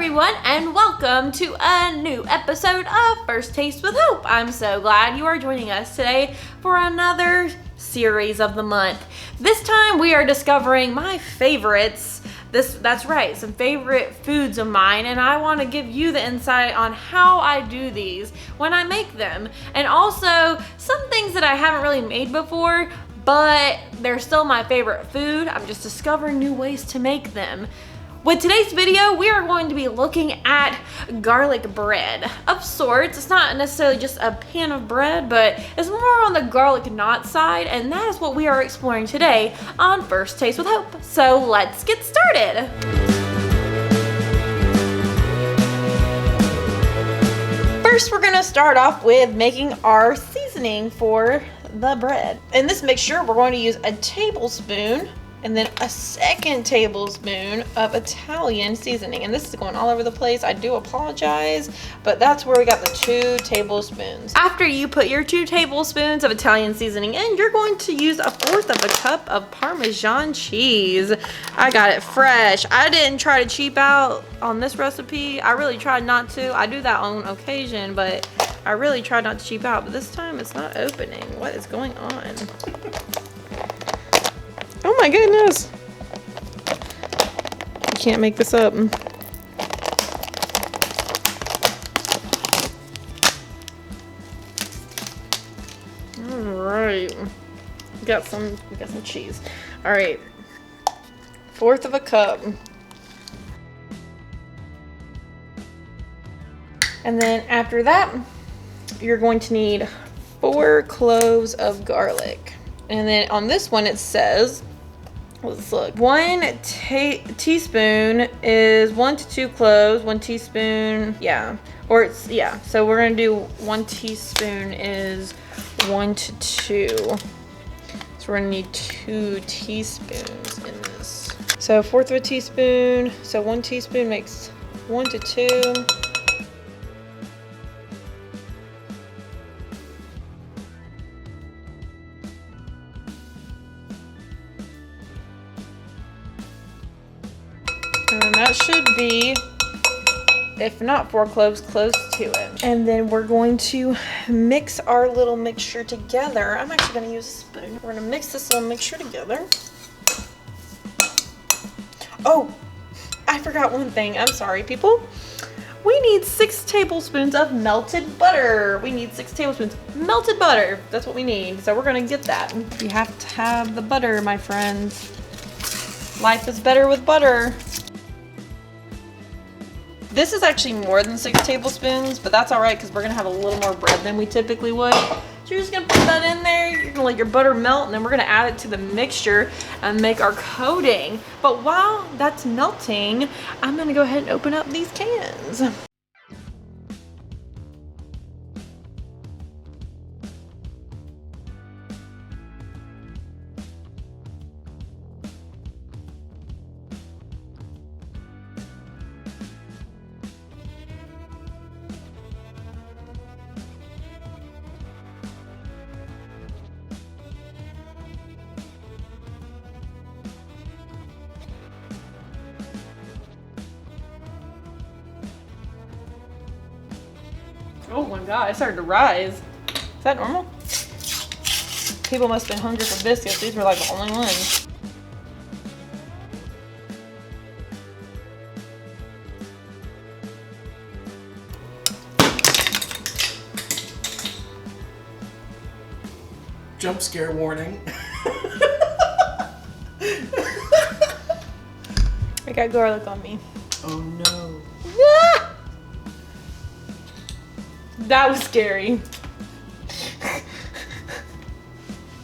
everyone, and welcome to a new episode of First Taste with Hope. I'm so glad you are joining us today for another series of the month. This time we are discovering my favorites. That's right, some favorite foods of mine, and I want to give you the insight on how I do these when I make them, and also some things that I haven't really made before, but they're still my favorite food. I'm just discovering new ways to make them. With today's video, we are going to be looking at garlic bread of sorts. It's not necessarily just a pan of bread, but it's more on the garlic knot side, and that is what we are exploring today on First Taste with Hope. So let's get started. First, we're gonna start off with making our seasoning for the bread. In this mixture, we're going to use a tablespoon and then a second tablespoon of Italian seasoning. And this is going all over the place. I do apologize, but that's where we got the 2 tablespoons. After you put your 2 tablespoons of Italian seasoning in, you're going to use 1/4 of a cup of Parmesan cheese. I got it fresh. I didn't try to cheap out on this recipe. I really tried not to. I do that on occasion, but I really tried not to cheap out, but this time it's not opening. What is going on? Oh my goodness. You can't make this up. All right. We got some cheese. All right. 1/4 of a cup. And then after that, you're going to need 4 cloves of garlic. And then on this one it says, let's look, 1 teaspoon is 1 to 2 cloves, 1 teaspoon, yeah. Or it's, yeah, so we're gonna do 1 teaspoon is 1 to 2. So we're gonna need 2 teaspoons in this. So 1/4 of a teaspoon, so 1 teaspoon makes 1 to 2. And that should be, if not 4 cloves, close to it. And then we're going to mix our little mixture together. I'm actually going to use a spoon. We're going to mix this little mixture together. Oh, I forgot one thing. I'm sorry, people. We need 6 tablespoons of melted butter. We need 6 tablespoons melted butter. That's what we need. So we're going to get that. You have to have the butter, my friends. Life is better with butter. This is actually more than 6 tablespoons, but that's all right because we're gonna have a little more bread than we typically would. So you're just gonna put that in there, you're gonna let your butter melt, and then we're gonna add it to the mixture and make our coating. But while that's melting, I'm gonna go ahead and open up these cans. Oh my god, it started to rise. Is that normal? People must have been hungry for biscuits. These were like the only ones. Jump scare warning. I got garlic on me. Oh no. Ah! That was scary.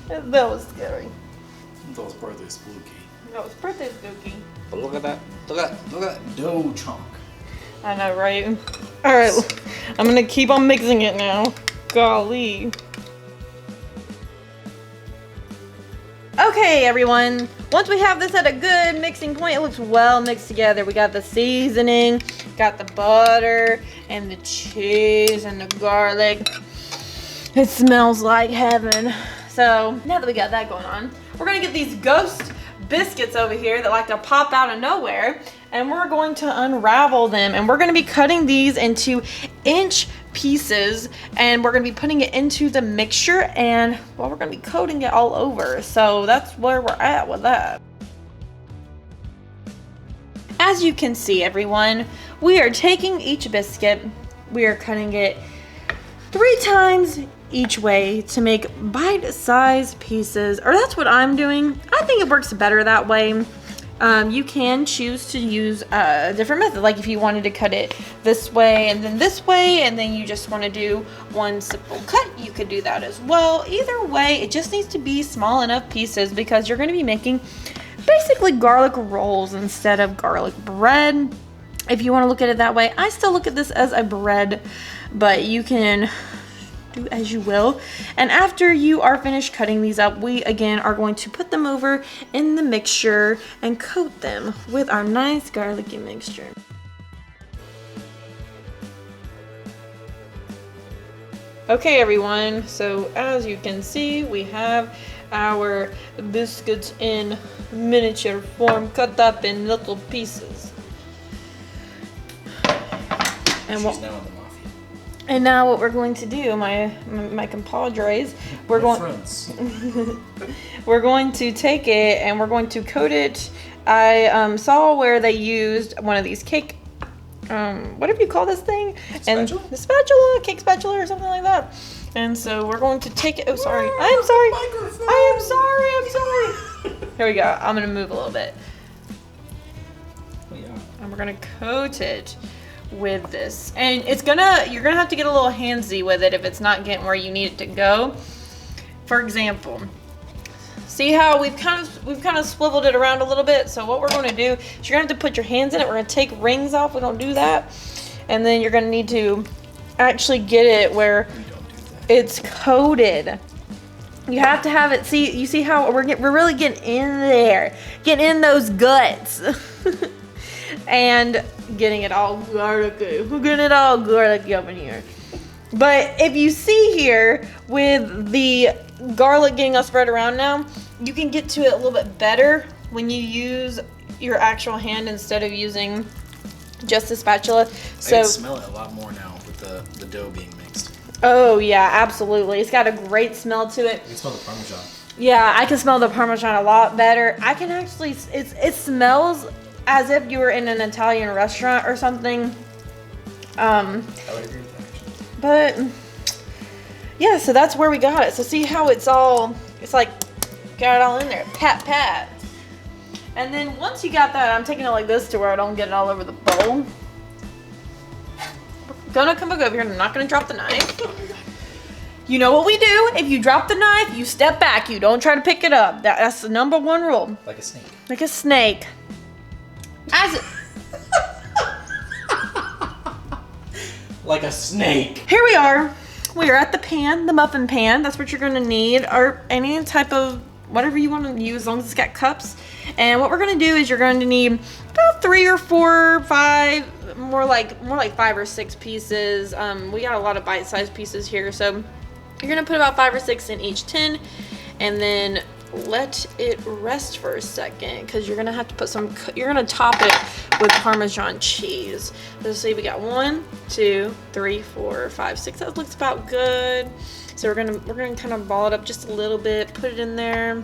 That was scary. That was birthday spooky. That was birthday spooky. But look at that. Look at that dough chunk. I know, right? Alright, I'm gonna keep on mixing it now. Golly. Okay, everyone. Once we have this at a good mixing point, it looks well mixed together. We got the seasoning, got the butter, and the cheese, and the garlic. It smells like heaven. So, now that we got that going on, we're gonna get these ghost biscuits over here that like to pop out of nowhere. and we're going to unravel them, and we're going to be cutting these into inch pieces, and we're going to be putting it into the mixture, and well, we're going to be coating it all over. So that's where we're at with that. As you can see, everyone, we are taking each biscuit, we are cutting it 3 times each way to make bite-sized pieces, or that's what I'm doing. I think it works better that way. You can choose to use a different method, like if you wanted to cut it this way and then this way, and then you just want to do one simple cut, you could do that as well. Either way, it just needs to be small enough pieces because you're going to be making basically garlic rolls instead of garlic bread. If you want to look at it that way, I still look at this as a bread, but you can do as you will. And after you are finished cutting these up, we again are going to put them over in the mixture and coat them with our nice garlicky mixture. Okay everyone, so as you can see, we have our biscuits in miniature form, cut up in little pieces. And what? And now what we're going to do, my compadres, we're going to take it and we're going to coat it. I saw where they used one of these cake, whatever you call this thing, and the spatula, cake spatula or something like that. And so we're going to take it. Oh, sorry. I am sorry. Here we go. I'm gonna move a little bit. Oh, yeah. And we're gonna coat it with this, and you're gonna have to get a little handsy with it if it's not getting where you need it to go. For example, see how we've kind of swiveled it around a little bit. So what we're going to do is you're gonna have to put your hands in it. We're gonna take rings off. We don't do that, and then you're gonna need to actually get it where it's coated. You have to have it. See, you see how we're really getting in there, getting in those guts. And getting it all garlicky. We're getting it all garlicky up in here. But if you see here with the garlic getting all spread around now, you can get to it a little bit better when you use your actual hand instead of using just the spatula. So I can smell it a lot more now with the dough being mixed. Oh yeah, absolutely. It's got a great smell to it. You can smell the Parmesan. Yeah, I can smell the Parmesan a lot better. I can actually, it smells as if you were in an Italian restaurant or something. I would agree with that, actually. But yeah, so that's where we got it. So see how it's like got it all in there. Pat, pat. And then once you got that, I'm taking it like this to where I don't get it all over the bowl. Gonna come back over here and I'm not gonna drop the knife. You know what we do? If you drop the knife, you step back. You don't try to pick it up. That's the #1 rule. Like a snake. Like a snake. Like a snake. Here we are. We are at the pan, the muffin pan. That's what you're gonna need, or any type of whatever you want to use, as long as it's got cups. And what we're gonna do is you're going to need about 3 or 4 or 5, more like 5 or 6 pieces. We got a lot of bite-sized pieces here, so you're gonna put about 5 or 6 in each tin, and then let it rest for a second because you're gonna have to put you're gonna top it with Parmesan cheese. Let's see, we got 1, 2, 3, 4, 5, 6. That looks about good. So we're gonna kind of ball it up just a little bit, put it in there.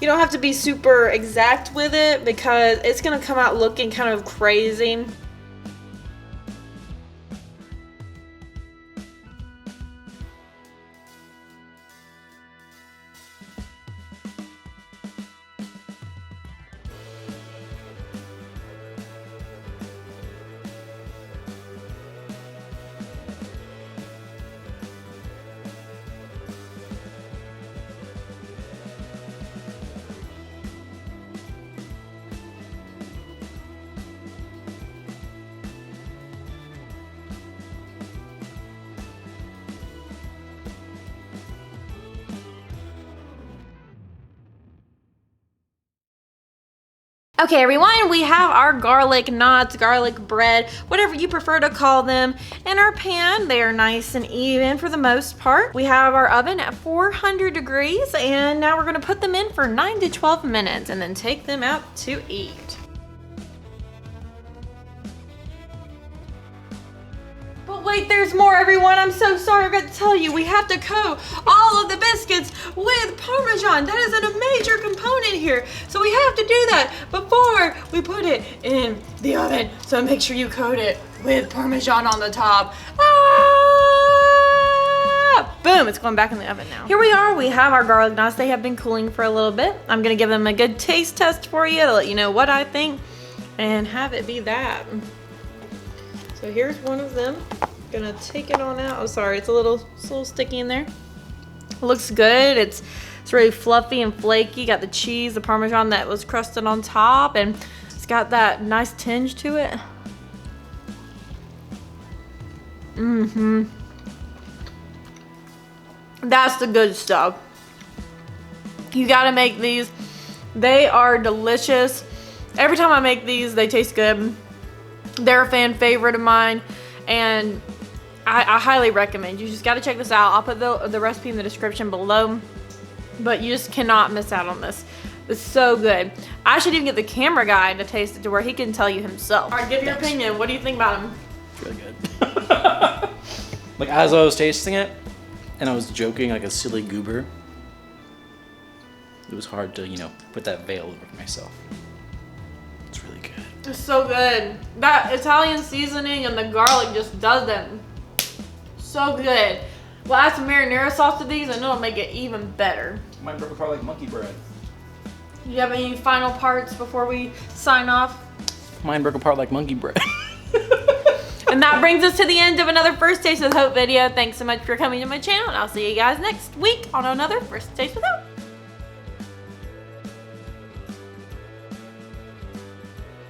You don't have to be super exact with it because it's gonna come out looking kind of crazy. Okay everyone, we have our garlic knots, garlic bread, whatever you prefer to call them, in our pan. They are nice and even for the most part. We have our oven at 400 degrees, and now we're gonna put them in for 9 to 12 minutes and then take them out to eat. Wait, there's more, everyone. I'm so sorry. I got to tell you, we have to coat all of the biscuits with Parmesan. That is a major component here. So we have to do that before we put it in the oven. So make sure you coat it with Parmesan on the top. Boom, it's going back in the oven now. Here we are, we have our garlic knots. They have been cooling for a little bit. I'm gonna give them a good taste test for you to let you know what I think and have it be that. So here's one of them. Gonna take it on out. Oh, sorry, it's a little sticky in there. It looks good. It's really fluffy and flaky. Got the cheese, the Parmesan that was crusted on top, and it's got that nice tinge to it. Mm-hmm. That's the good stuff. You gotta make these. They are delicious. Every time I make these, they taste good. They're a fan favorite of mine, and I highly recommend. You just gotta check this out. I'll put the recipe in the description below, but you just cannot miss out on this. It's so good. I should even get the camera guy to taste it to where he can tell you himself. All right, give your opinion. What do you think about them? It's really good. Like, as I was tasting it, and I was joking like a silly goober, it was hard to, put that veil over myself. It's really good. It's so good. That Italian seasoning and the garlic just does it. So good. We'll add some marinara sauce to these and it'll make it even better. Mine broke apart like monkey bread. Do you have any final parts before we sign off? Mine broke apart like monkey bread. And that brings us to the end of another First Taste with Hope video. Thanks so much for coming to my channel, and I'll see you guys next week on another First Taste with Hope.